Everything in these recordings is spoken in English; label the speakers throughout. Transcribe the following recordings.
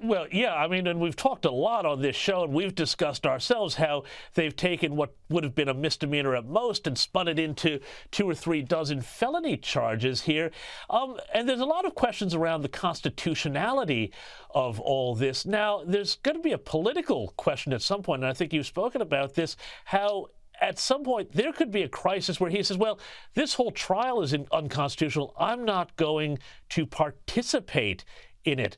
Speaker 1: Well, yeah, I mean, and we've talked a lot on this show, and we've discussed ourselves how they've taken what would have been a misdemeanor at most and spun it into 2 or 3 dozen felony charges here. And there's a lot of questions around the constitutionality of all this. Now, there's going to be a political question at some point, and I think you've spoken about this, how at some point there could be a crisis where he says, well, this whole trial is unconstitutional. I'm not going to participate in it.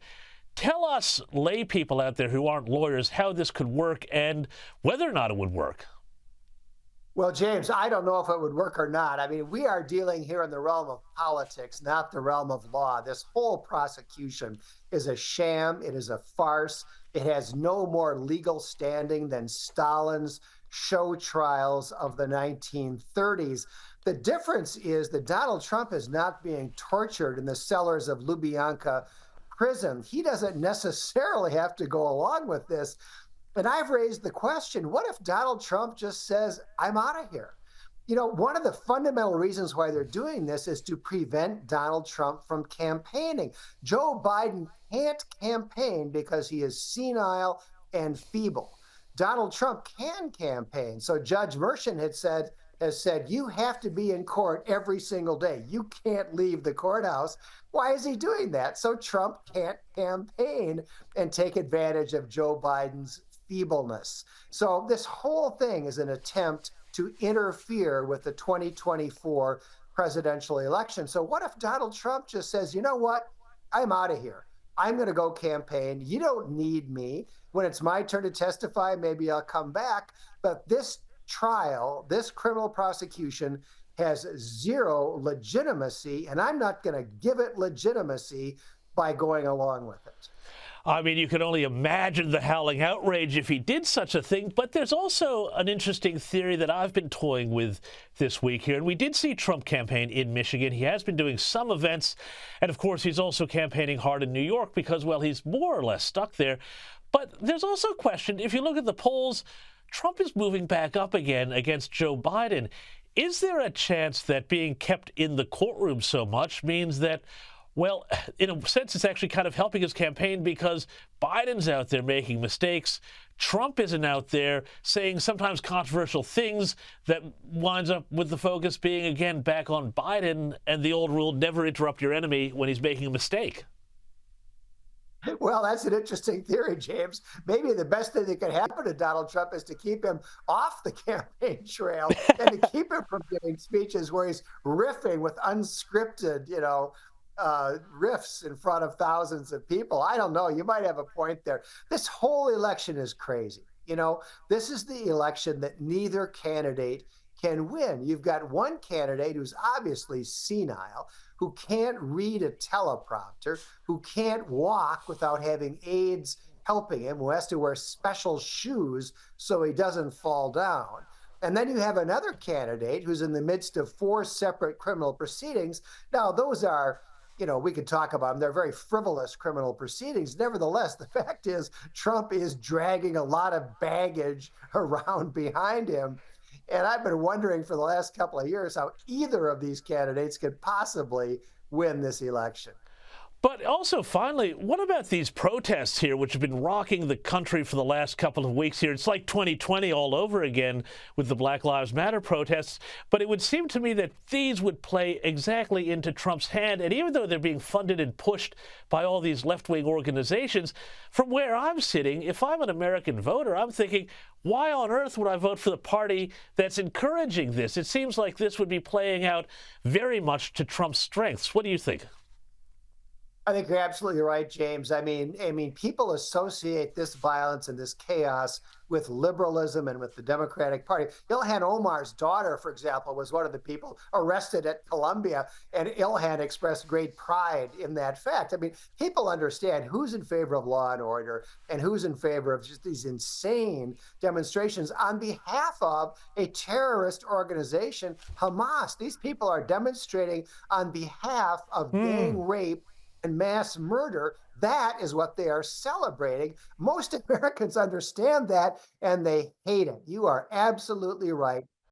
Speaker 1: Tell us lay people out there who aren't lawyers how this could work and whether or not it would work.
Speaker 2: Well, James, I don't know if it would work or not. I mean, we are dealing here in the realm of politics, not the realm of law. This whole prosecution is a sham. It is a farce. It has no more legal standing than Stalin's show trials of the 1930s. The difference is that Donald Trump is not being tortured in the cellars of Lubyanka prison. He doesn't necessarily have to go along with this. And I've raised the question, what if Donald Trump just says, I'm out of here? You know, one of the fundamental reasons why they're doing this is to prevent Donald Trump from campaigning. Joe Biden can't campaign because he is senile and feeble. Donald Trump can campaign. So Judge Merchan has said, you have to be in court every single day. You can't leave the courthouse. Why is he doing that? So Trump can't campaign and take advantage of Joe Biden's feebleness. So this whole thing is an attempt to interfere with the 2024 presidential election. So what if Donald Trump just says, you know what? I'm out of here. I'm going to go campaign. You don't need me. When it's my turn to testify, maybe I'll come back. But this trial, this criminal prosecution has zero legitimacy, and I'm not going to give it legitimacy by going along with it.
Speaker 1: I mean, you can only imagine the howling outrage if he did such a thing. But there's also an interesting theory that I've been toying with this week here. And we did see Trump campaign in Michigan. He has been doing some events. And of course, he's also campaigning hard in New York because, well, he's more or less stuck there. But there's also a question. If you look at the polls, Trump is moving back up again against Joe Biden. Is there a chance that being kept in the courtroom so much means that, well, in a sense, it's actually kind of helping his campaign because Biden's out there making mistakes. Trump isn't out there saying sometimes controversial things that winds up with the focus being, again, back on Biden and the old rule, never interrupt your enemy when he's making a mistake.
Speaker 2: Well, that's an interesting theory, James. Maybe the best thing that could happen to Donald Trump is to keep him off the campaign trail and to keep him from giving speeches where he's riffing with unscripted, riffs in front of thousands of people. I don't know. You might have a point there. This whole election is crazy. This is the election that neither candidate can win. You've got one candidate who's obviously senile, who can't read a teleprompter, who can't walk without having aides helping him, who has to wear special shoes so he doesn't fall down. And then you have another candidate who's in the midst of 4 separate criminal proceedings. Now, those are, we could talk about them. They're very frivolous criminal proceedings. Nevertheless, the fact is Trump is dragging a lot of baggage around behind him. And I've been wondering for the last couple of years how either of these candidates could possibly win this election.
Speaker 1: But also, finally, what about these protests here, which have been rocking the country for the last couple of weeks here? It's like 2020 all over again with the Black Lives Matter protests. But it would seem to me that these would play exactly into Trump's hand. And even though they're being funded and pushed by all these left-wing organizations, from where I'm sitting, if I'm an American voter, I'm thinking, why on earth would I vote for the party that's encouraging this? It seems like this would be playing out very much to Trump's strengths. What do you think?
Speaker 2: I think you're absolutely right, James. I mean, people associate this violence and this chaos with liberalism and with the Democratic Party. Ilhan Omar's daughter, for example, was one of the people arrested at Columbia, and Ilhan expressed great pride in that fact. I mean, people understand who's in favor of law and order and who's in favor of just these insane demonstrations on behalf of a terrorist organization, Hamas. These people are demonstrating on behalf of gang rape and mass murder. That is what they are celebrating. Most Americans understand that, and they hate it. You are absolutely right.